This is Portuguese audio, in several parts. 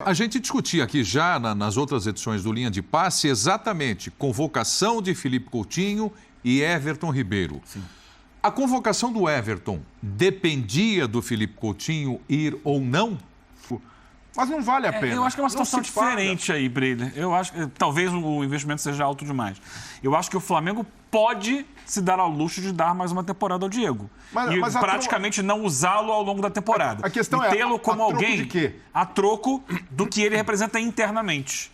A gente discutia aqui já nas outras edições do Linha de Passe exatamente convocação de Felipe Coutinho e Everton Ribeiro. Sim. A convocação do Everton dependia do Felipe Coutinho ir ou não? Mas não vale a pena. Eu acho que é uma situação diferente aí, Breida. Eu acho que talvez o investimento seja alto demais. Eu acho que o Flamengo pode se dar ao luxo de dar mais uma temporada ao Diego. Mas praticamente não usá-lo ao longo da temporada. A questão e tê-lo como alguém de quê? a troco do que ele representa internamente.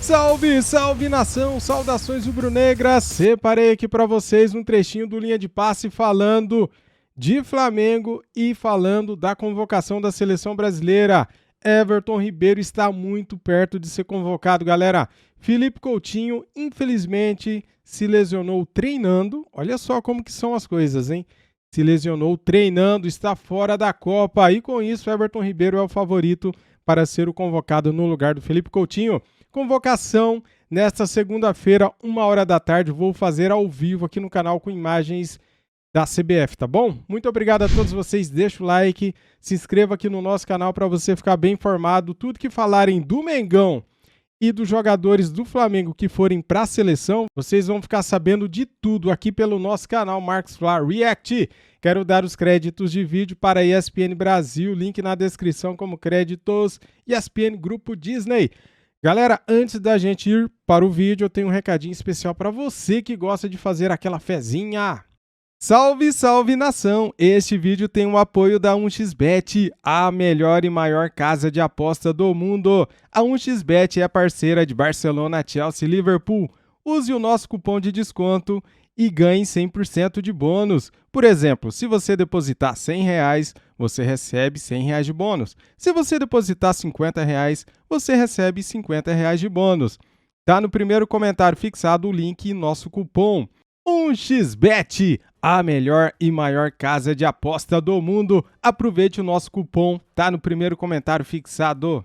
Salve, salve nação, saudações rubro-negras. Separei aqui para vocês um trechinho do Linha de Passe falando de Flamengo e falando da convocação da seleção brasileira. Everton Ribeiro está muito perto de ser convocado, galera. Felipe Coutinho, infelizmente, se lesionou treinando. Olha só como que são as coisas, hein? Se lesionou treinando, está fora da Copa. E com isso, Everton Ribeiro é o favorito para ser o convocado no lugar do Felipe Coutinho. Convocação nesta segunda-feira, 1h da tarde. Vou fazer ao vivo aqui no canal com imagens da CBF, tá bom? Muito obrigado a todos vocês. Deixa o like, se inscreva aqui no nosso canal para você ficar bem informado. Tudo que falarem do Mengão e dos jogadores do Flamengo que forem para a seleção, vocês vão ficar sabendo de tudo aqui pelo nosso canal Marcos Fla React. Quero dar os créditos de vídeo para a ESPN Brasil, link na descrição como créditos, ESPN Grupo Disney. Galera, antes da gente ir para o vídeo, eu tenho um recadinho especial para você que gosta de fazer aquela fezinha. Salve, salve nação! Este vídeo tem o apoio da 1xBet, a melhor e maior casa de aposta do mundo. A 1xBet é parceira de Barcelona, Chelsea e Liverpool. Use o nosso cupom de desconto e ganhe 100% de bônus. Por exemplo, se você depositar R$100, você recebe R$100 de bônus. Se você depositar R$50, você recebe R$50 de bônus. Tá no primeiro comentário fixado o link e nosso cupom 1xBet, a melhor e maior casa de aposta do mundo. Aproveite o nosso cupom, tá no primeiro comentário fixado.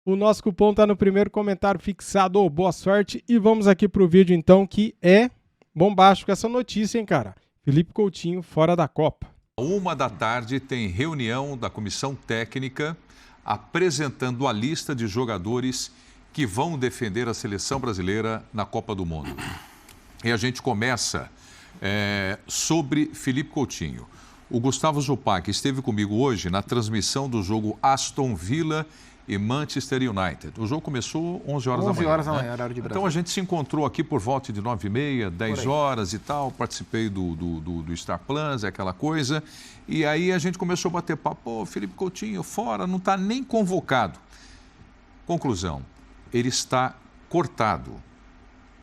O nosso cupom tá no primeiro comentário fixado. Boa sorte e vamos aqui pro vídeo então, que é bombástico essa notícia, hein, cara? Felipe Coutinho fora da Copa. 1h da tarde tem reunião da comissão técnica apresentando a lista de jogadores que vão defender a seleção brasileira na Copa do Mundo. E a gente começa sobre Felipe Coutinho. O Gustavo Zupac esteve comigo hoje na transmissão do jogo Aston Villa e Manchester United. O jogo começou 11 horas da manhã. 11 horas da manhã, horário de Brasília. Então a gente se encontrou aqui por volta de 9h30, 10 horas e tal. Participei do Star Plus, aquela coisa. E aí a gente começou a bater papo. Pô, Felipe Coutinho fora, não está nem convocado. Conclusão, ele está cortado.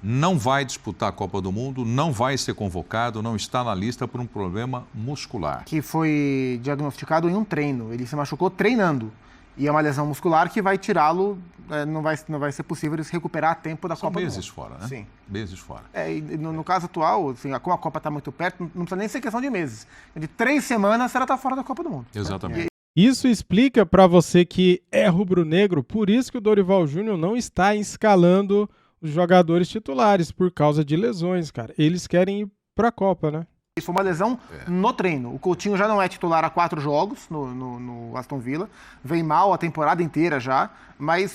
Não vai disputar a Copa do Mundo, não vai ser convocado, não está na lista por um problema muscular. Que foi diagnosticado em um treino. Ele se machucou treinando. E é uma lesão muscular que vai tirá-lo, não vai ser possível ele se recuperar a tempo da Copa do Mundo. Meses fora, né? Sim. Meses fora. E no caso atual, assim, como a Copa está muito perto, não precisa nem ser questão de meses. De 3 semanas, ela está fora da Copa do Mundo. Exatamente. Isso explica para você que é rubro-negro, por isso que o Dorival Júnior não está escalando os jogadores titulares, por causa de lesões, cara. Eles querem ir para a Copa, né? Isso foi uma lesão no treino. O Coutinho já não é titular há 4 jogos no Aston Villa. Vem mal a temporada inteira já, mas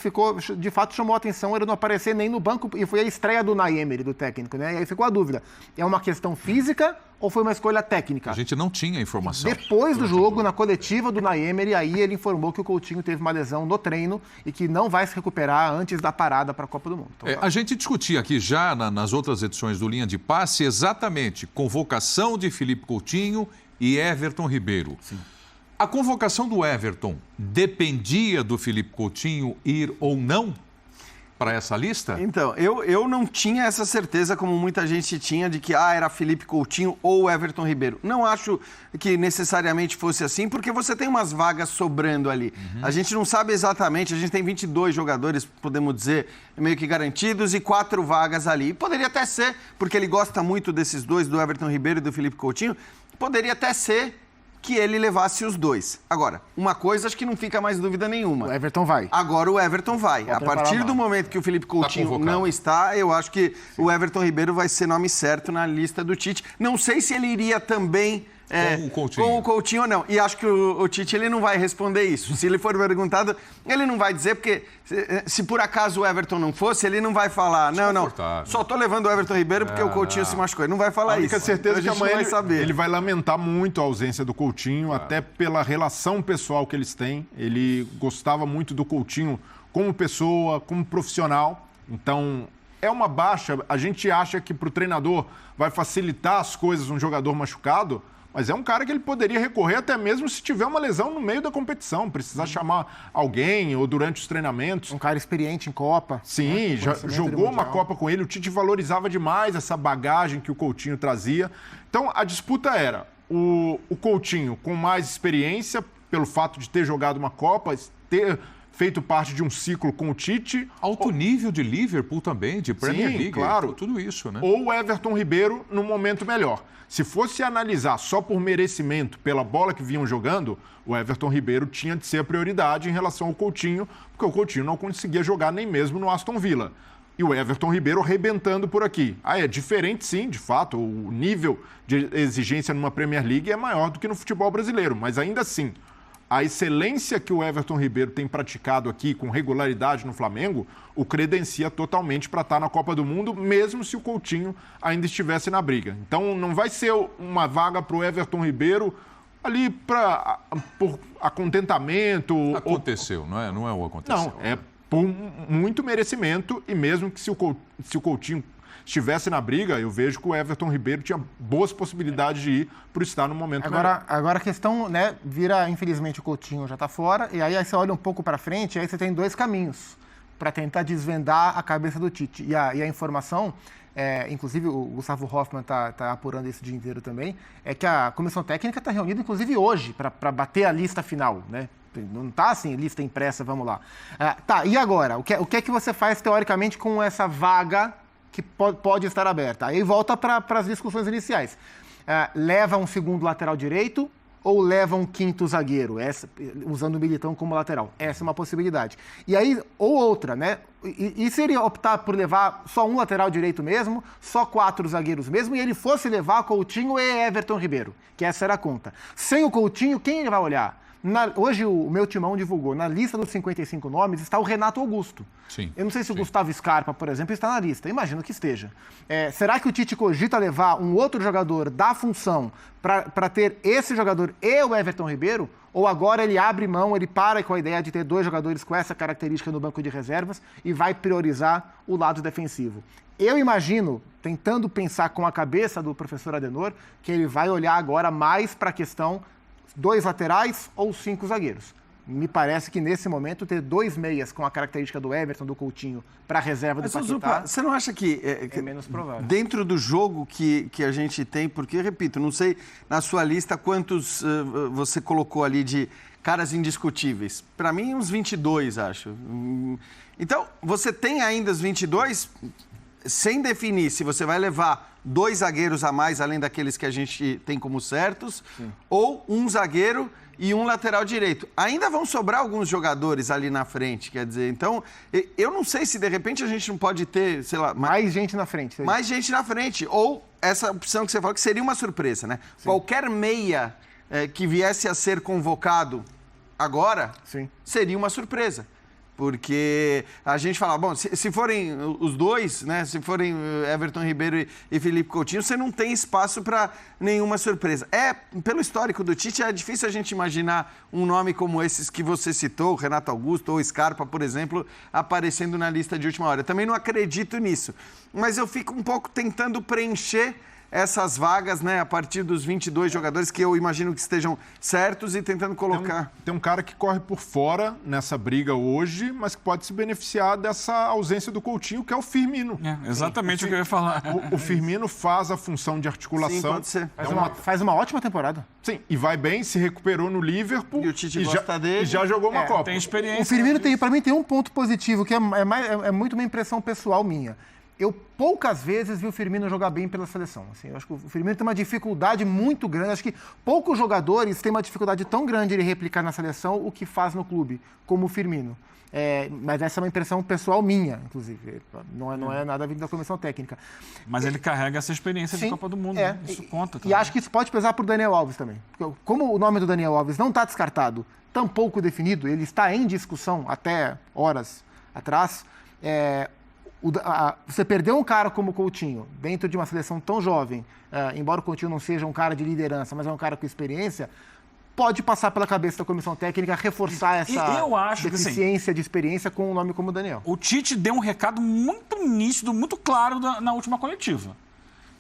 de fato chamou a atenção ele não aparecer nem no banco, e foi a estreia do Unai Emery, do técnico, né? E aí ficou a dúvida. É uma questão física ou foi uma escolha técnica? A gente não tinha informação. Depois do jogo, na coletiva do Unai Emery, aí ele informou que o Coutinho teve uma lesão no treino e que não vai se recuperar antes da parada para a Copa do Mundo. Então, a gente discutia aqui já nas outras edições do Linha de Passe exatamente convocação de Felipe Coutinho e Everton Ribeiro. Sim. A convocação do Everton dependia do Felipe Coutinho ir ou não para essa lista? Então, eu não tinha essa certeza, como muita gente tinha, de que era Felipe Coutinho ou Everton Ribeiro. Não acho que necessariamente fosse assim, porque você tem umas vagas sobrando ali. A gente não sabe exatamente, a gente tem 22 jogadores, podemos dizer, meio que garantidos, e 4 vagas ali. E poderia até ser, porque ele gosta muito desses dois, do Everton Ribeiro e do Felipe Coutinho, poderia até ser que ele levasse os dois. Agora, uma coisa acho que não fica mais dúvida nenhuma. O Everton vai. Agora o Everton vai. A partir do momento que o Felipe Coutinho não está, eu acho que o Everton Ribeiro vai ser nome certo na lista do Tite. Não sei se ele iria também com o Coutinho ou não. E acho que o Tite ele não vai responder isso. Se ele for perguntado, ele não vai dizer, porque se por acaso o Everton não fosse, ele não vai falar, não, só tô levando o Everton Ribeiro porque o Coutinho se machucou. Ele não vai falar isso. A única certeza então, que amanhã ele vai lamentar muito a ausência do Coutinho, até pela relação pessoal que eles têm. Ele gostava muito do Coutinho como pessoa, como profissional. Então, é uma baixa. A gente acha que para o treinador vai facilitar as coisas um jogador machucado, mas é um cara que ele poderia recorrer até mesmo se tiver uma lesão no meio da competição, precisar chamar alguém ou durante os treinamentos. Um cara experiente em Copa. Sim, já jogou uma Copa com ele. O Tite valorizava demais essa bagagem que o Coutinho trazia. Então, a disputa era o Coutinho com mais experiência, pelo fato de ter jogado uma Copa, ter feito parte de um ciclo com o Tite. Alto nível de Liverpool também, de Premier League. Claro. Tudo isso, né? Ou o Everton Ribeiro no momento melhor. Se fosse analisar só por merecimento, pela bola que vinham jogando, o Everton Ribeiro tinha de ser a prioridade em relação ao Coutinho, porque o Coutinho não conseguia jogar nem mesmo no Aston Villa. E o Everton Ribeiro arrebentando por aqui. É diferente sim, de fato, o nível de exigência numa Premier League é maior do que no futebol brasileiro, mas ainda assim, a excelência que o Everton Ribeiro tem praticado aqui com regularidade no Flamengo, o credencia totalmente para estar na Copa do Mundo, mesmo se o Coutinho ainda estivesse na briga. Então não vai ser uma vaga para o Everton Ribeiro ali por acontentamento. Aconteceu, não é o aconteceu. Não, é por muito merecimento, e mesmo que se o Coutinho estivesse na briga, eu vejo que o Everton Ribeiro tinha boas possibilidades de ir por estar no momento melhor. Agora a questão, né, vira, infelizmente, o Coutinho já está fora, e aí você olha um pouco para frente, e aí você tem dois caminhos para tentar desvendar a cabeça do Tite. E a informação, inclusive o Gustavo Hoffmann está apurando isso o dia inteiro também, é que a comissão técnica está reunida, inclusive hoje, para bater a lista final, né? Não está assim, lista impressa, vamos lá. E agora? O que é que você faz, teoricamente, com essa vaga que pode estar aberta? Aí volta para as discussões iniciais. Leva um segundo lateral direito ou leva um quinto zagueiro, usando o Militão como lateral? Essa é uma possibilidade. E aí, ou outra, né? E se ele optar por levar só um lateral direito mesmo, só 4 zagueiros mesmo, e ele fosse levar Coutinho e Everton Ribeiro, que essa era a conta. Sem o Coutinho, quem ele vai olhar? Hoje o meu timão divulgou, na lista dos 55 nomes está o Renato Augusto. Sim, eu não sei se o Gustavo Scarpa, por exemplo, está na lista. Imagino que esteja. Será que o Tite cogita levar um outro jogador da função para ter esse jogador e o Everton Ribeiro? Ou agora ele abre mão, ele para com a ideia de ter 2 jogadores com essa característica no banco de reservas e vai priorizar o lado defensivo? Eu imagino, tentando pensar com a cabeça do professor Adenor, que ele vai olhar agora mais para a questão 2 laterais ou 5 zagueiros. Me parece que nesse momento ter 2 meias com a característica do Everton, do Coutinho, para a reserva do Paquetá... Você não acha que é menos provável? Dentro do jogo que a gente tem, porque, repito, não sei na sua lista quantos você colocou ali de caras indiscutíveis. Para mim, uns 22, acho. Então, você tem ainda os 22... sem definir se você vai levar 2 zagueiros a mais, além daqueles que a gente tem como certos, ou um zagueiro e um lateral direito. Ainda vão sobrar alguns jogadores ali na frente, quer dizer, então, eu não sei se de repente a gente não pode ter, sei lá... Mais gente na frente. Mais gente na frente, ou essa opção que você falou, que seria uma surpresa, né? Sim. Qualquer meia que viesse a ser convocado agora, seria uma surpresa. Porque a gente fala, bom, se forem os dois, né? Se forem Everton Ribeiro e Felipe Coutinho, você não tem espaço para nenhuma surpresa. Pelo histórico do Tite, é difícil a gente imaginar um nome como esses que você citou, Renato Augusto ou Scarpa, por exemplo, aparecendo na lista de última hora. Eu também não acredito nisso. Mas eu fico um pouco tentando preencher essas vagas, né, a partir dos 22 jogadores que eu imagino que estejam certos e tentando colocar... Tem um cara que corre por fora nessa briga hoje, mas que pode se beneficiar dessa ausência do Coutinho, que é o Firmino. Exatamente o que eu ia falar. O Firmino faz a função de articulação. Sim, pode ser. Faz uma ótima temporada. Sim, e vai bem, se recuperou no Liverpool. E o Tite gosta dele. E já jogou uma Copa. Tem experiência. O Firmino, para mim, tem um ponto positivo, que é muito uma impressão pessoal minha. eu poucas vezes vi o Firmino jogar bem pela seleção. Assim, eu acho que o Firmino tem uma dificuldade muito grande. Acho que poucos jogadores têm uma dificuldade tão grande de replicar na seleção o que faz no clube, como o Firmino. Mas essa é uma impressão pessoal minha, inclusive. Não é nada vindo da comissão técnica. Mas ele carrega essa experiência de Copa do Mundo. Isso conta. E acho que isso pode pesar para o Daniel Alves também. Porque como o nome do Daniel Alves não está descartado, tão pouco definido, ele está em discussão até horas atrás, você perdeu um cara como o Coutinho dentro de uma seleção tão jovem, embora o Coutinho não seja um cara de liderança, mas é um cara com experiência, pode passar pela cabeça da comissão técnica reforçar essa deficiência de experiência com um nome como o Daniel. O Tite deu um recado muito nítido, muito claro na última coletiva.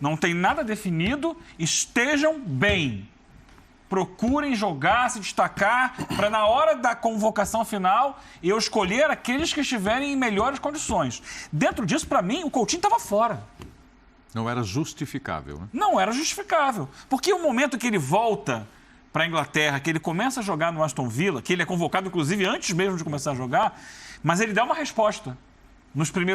Não tem nada definido, estejam bem. Procurem jogar, se destacar, para na hora da convocação final eu escolher aqueles que estiverem em melhores condições. Dentro disso, para mim, o Coutinho estava fora. Não era justificável, né? Não era justificável. Porque o momento que ele volta para a Inglaterra, que ele começa a jogar no Aston Villa, que ele é convocado, inclusive, antes mesmo de começar a jogar, mas ele dá uma resposta.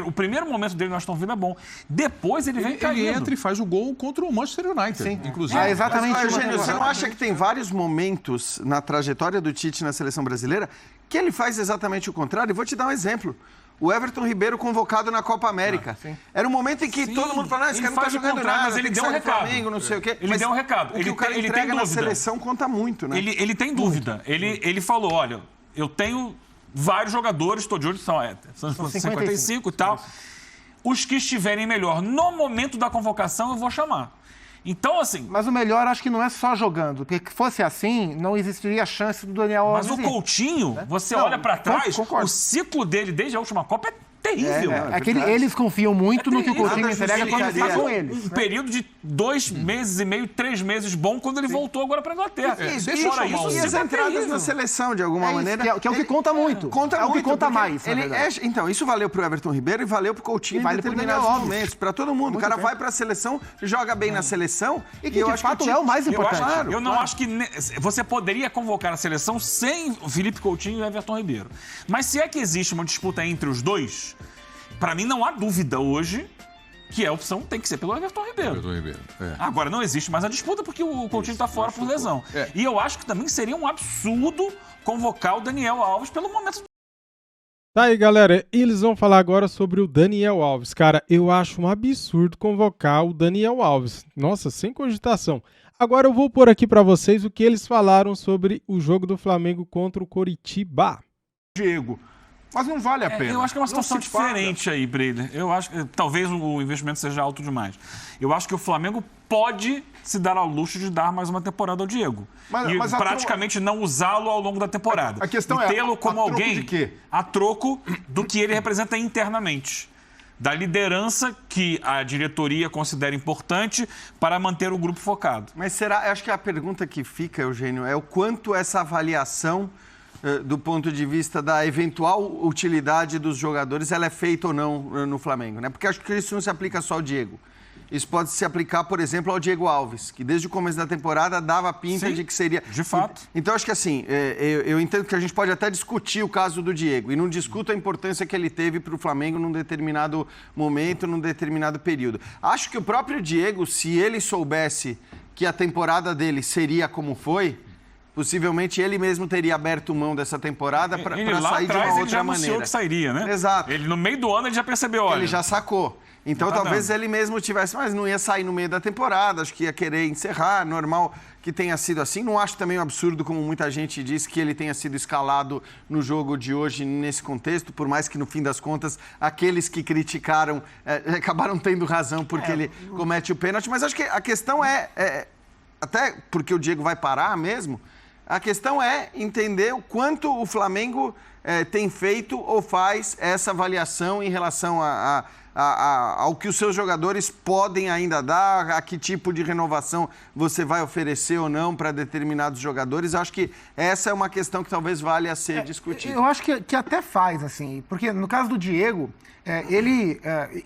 O primeiro momento dele no Aston Villa é bom. Depois ele vem caindo. Ele entra e faz o gol contra o Manchester United, sim, inclusive. Exatamente. Mas, Eugênio, você não acha que tem vários momentos na trajetória do Tite na seleção brasileira que ele faz exatamente o contrário? Eu vou te dar um exemplo. O Everton Ribeiro convocado na Copa América. Era um momento em que todo mundo falava, esse cara não está jogando nada, mas ele deu um recado. Flamengo, não sei o quê. Ele deu um recado. O que o cara entrega na seleção conta muito, né? Ele tem dúvida. Ele falou, olha, eu tenho vários jogadores, estou de olho, são 55 e tal. Isso. Os que estiverem melhor no momento da convocação, eu vou chamar. Então, assim... Mas o melhor acho que não é só jogando, porque se fosse assim, não existiria a chance do Daniel Alves. Mas o Coutinho, você olha para trás, o ciclo dele desde a última Copa é terrível. Que eles confiam muito no que o Coutinho entrega quando está com eles. Um período de 2 meses e meio, 3 meses bom quando ele voltou agora para a Inglaterra. E as entradas na seleção, de alguma maneira. Que é o que conta muito. É o que conta mais. Então, isso valeu para o Everton Ribeiro e valeu para o Coutinho em determinados momentos. Para todo mundo. O cara vai para a seleção, joga bem na seleção. E que, de fato, é o mais importante. Eu não acho que você poderia convocar a seleção sem o Felipe Coutinho e o Everton Ribeiro. Mas se é que existe uma disputa entre os dois, para mim não há dúvida hoje que a opção tem que ser pelo Everton Ribeiro. Agora, não existe mais a disputa porque o Coutinho está fora por lesão. E eu acho que também seria um absurdo convocar o Daniel Alves pelo momento. Tá aí, galera. Eles vão falar agora sobre o Daniel Alves. Cara, eu acho um absurdo convocar o Daniel Alves. Nossa, sem cogitação. Agora eu vou pôr aqui para vocês o que eles falaram sobre o jogo do Flamengo contra o Coritiba. Diego, mas não vale a pena. Eu acho que é uma situação diferente aí, Breida. Eu acho que talvez o investimento seja alto demais. Eu acho que o Flamengo pode se dar ao luxo de dar mais uma temporada ao Diego. Mas praticamente não usá-lo ao longo da temporada. A questão e tê-lo como alguém de quê? A troco do que ele representa internamente. Da liderança que a diretoria considera importante para manter o grupo focado. Mas será? Eu acho que a pergunta que fica, Eugênio, é o quanto essa avaliação do ponto de vista da eventual utilidade dos jogadores, ela é feita ou não no Flamengo, né? Porque acho que isso não se aplica só ao Diego. Isso pode se aplicar, por exemplo, ao Diego Alves, que desde o começo da temporada dava pinta de que seria... De fato. Então, acho que assim, eu entendo que a gente pode até discutir o caso do Diego, e não discuto a importância que ele teve para o Flamengo num determinado momento, num determinado período. Acho que o próprio Diego, se ele soubesse que a temporada dele seria como foi, possivelmente ele mesmo teria aberto mão dessa temporada para sair de uma outra maneira. Ele já anunciou que sairia, né? Exato. Ele, no meio do ano, ele já percebeu, olha... Ele já sacou. Então, talvez ele mesmo tivesse, mas não ia sair no meio da temporada, acho que ia querer encerrar, normal que tenha sido assim. Não acho também um absurdo, como muita gente diz, que ele tenha sido escalado no jogo de hoje nesse contexto, por mais que, no fim das contas, aqueles que criticaram acabaram tendo razão porque ele comete o pênalti. Mas acho que a questão até porque o Diego vai parar mesmo, a questão é entender o quanto o Flamengo tem feito ou faz essa avaliação em relação ao que os seus jogadores podem ainda dar, a que tipo de renovação você vai oferecer ou não para determinados jogadores. Acho que essa é uma questão que talvez valha a ser discutida. Eu acho que até faz, assim, porque no caso do Diego,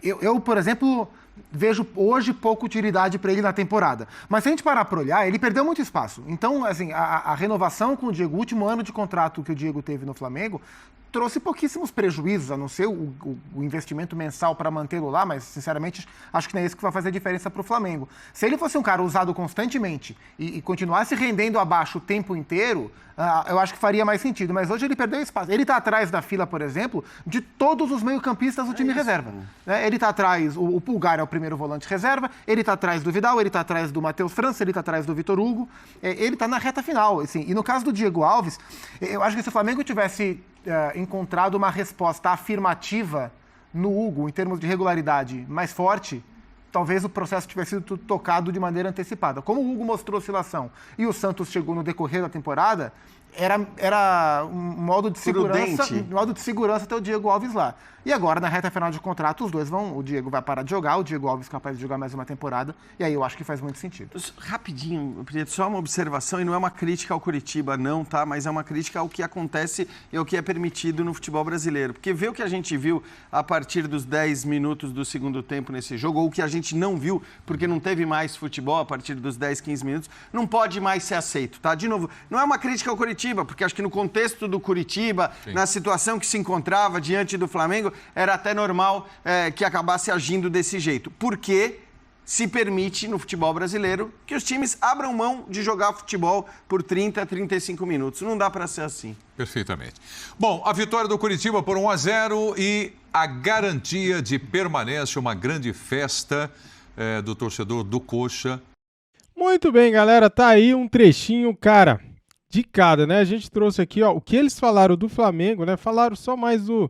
eu, por exemplo... vejo hoje pouca utilidade para ele na temporada. Mas se a gente parar para olhar, ele perdeu muito espaço. Então, assim, a renovação com o Diego, o último ano de contrato que o Diego teve no Flamengo, trouxe pouquíssimos prejuízos, a não ser o investimento mensal para mantê-lo lá, mas, sinceramente, acho que não é isso que vai fazer a diferença para o Flamengo. Se ele fosse um cara usado constantemente e continuasse rendendo abaixo o tempo inteiro, eu acho que faria mais sentido. Mas hoje ele perdeu espaço. Ele está atrás da fila, por exemplo, de todos os meio-campistas do time reserva. Ele está atrás, o Pulgar é o primeiro volante reserva, ele está atrás do Vidal, ele está atrás do Matheus França, ele está atrás do Vitor Hugo, ele está na reta final. Assim. E no caso do Diego Alves, eu acho que se o Flamengo tivesse encontrado uma resposta afirmativa no Hugo, em termos de regularidade mais forte, talvez o processo tivesse sido tocado de maneira antecipada. Como o Hugo mostrou oscilação e o Santos chegou no decorrer da temporada, era um modo de segurança ter o Diego Alves lá. E agora, na reta final de contrato, os dois o Diego vai parar de jogar, o Diego Alves capaz de jogar mais uma temporada, e aí eu acho que faz muito sentido. Rapidinho, só uma observação, e não é uma crítica ao Curitiba, não, tá? Mas é uma crítica ao que acontece e ao que é permitido no futebol brasileiro. Porque ver o que a gente viu a partir dos 10 minutos do segundo tempo nesse jogo, ou o que a gente não viu, porque não teve mais futebol a partir dos 10, 15 minutos, não pode mais ser aceito, tá? De novo, não é uma crítica ao Curitiba, porque acho que no contexto do Curitiba, na situação que se encontrava diante do Flamengo, era até normal que acabasse agindo desse jeito. Porque se permite no futebol brasileiro que os times abram mão de jogar futebol por 30, 35 minutos. Não dá para ser assim. Perfeitamente. Bom, a vitória do Curitiba por 1-0 e a garantia de permanência, uma grande festa do torcedor do Coxa. Muito bem, galera. Tá aí um trechinho, cara, de cada, né? A gente trouxe aqui, ó, o que eles falaram do Flamengo, né? Falaram só mais do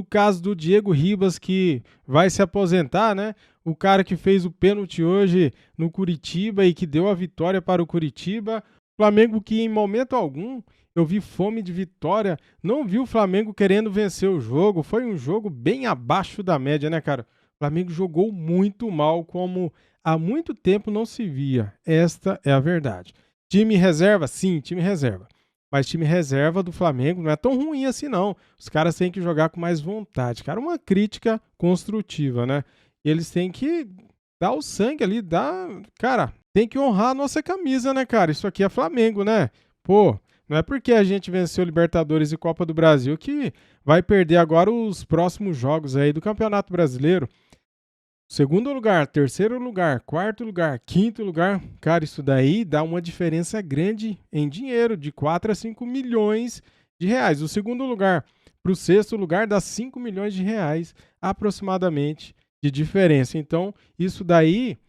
caso do Diego Ribas, que vai se aposentar, né? O cara que fez o pênalti hoje no Curitiba e que deu a vitória para o Curitiba. Flamengo que em momento algum eu vi fome de vitória, não vi o Flamengo querendo vencer o jogo. Foi um jogo bem abaixo da média, né, cara? O Flamengo jogou muito mal, como há muito tempo não se via. Esta é a verdade. Time reserva? Sim, time reserva. Mas time reserva do Flamengo não é tão ruim assim, não. Os caras têm que jogar com mais vontade. Cara, uma crítica construtiva, né? E eles têm que dar o sangue ali, Cara, tem que honrar a nossa camisa, né, cara? Isso aqui é Flamengo, né? Pô, não é porque a gente venceu Libertadores e Copa do Brasil que vai perder agora os próximos jogos aí do Campeonato Brasileiro. Segundo lugar, terceiro lugar, quarto lugar, quinto lugar, cara, isso daí dá uma diferença grande em dinheiro, de 4 a 5 milhões de reais. O segundo lugar para o sexto lugar dá 5 milhões de reais aproximadamente de diferença. Então, isso daí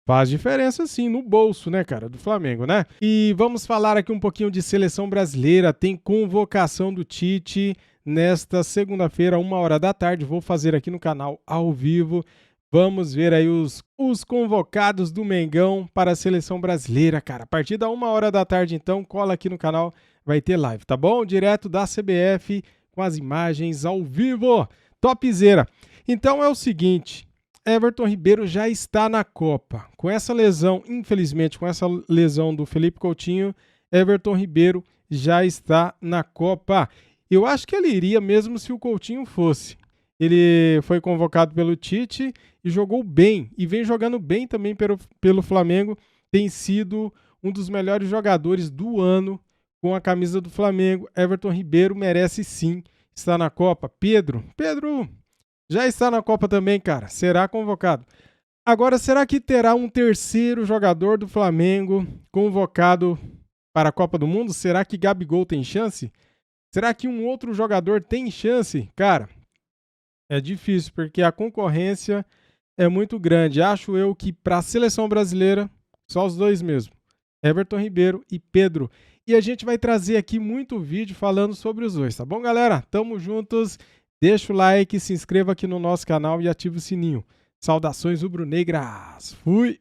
faz diferença sim no bolso, né, cara, do Flamengo, né? E vamos falar aqui um pouquinho de seleção brasileira. Tem convocação do Tite nesta segunda-feira, 13h. Vou fazer aqui no canal ao vivo. Vamos ver aí os convocados do Mengão para a seleção brasileira, cara. A partir da 13h, então, cola aqui no canal, vai ter live, tá bom? Direto da CBF, com as imagens ao vivo. Topzera. Então é o seguinte, Everton Ribeiro já está na Copa. Com essa lesão, infelizmente, com essa lesão do Felipe Coutinho, Everton Ribeiro já está na Copa. Eu acho que ele iria mesmo se o Coutinho fosse. Ele foi convocado pelo Tite e jogou bem, e vem jogando bem também pelo Flamengo. Tem sido um dos melhores jogadores do ano com a camisa do Flamengo. Everton Ribeiro merece sim estar na Copa. Pedro já está na Copa também, cara. Será convocado. Agora, será que terá um terceiro jogador do Flamengo convocado para a Copa do Mundo? Será que Gabigol tem chance? Será que um outro jogador tem chance? Cara, é difícil, porque a concorrência é muito grande. Acho eu que para a seleção brasileira, só os dois mesmo. Everton Ribeiro e Pedro. E a gente vai trazer aqui muito vídeo falando sobre os dois, tá bom, galera? Tamo juntos. Deixa o like, se inscreva aqui no nosso canal e ativa o sininho. Saudações rubro-negras. Fui!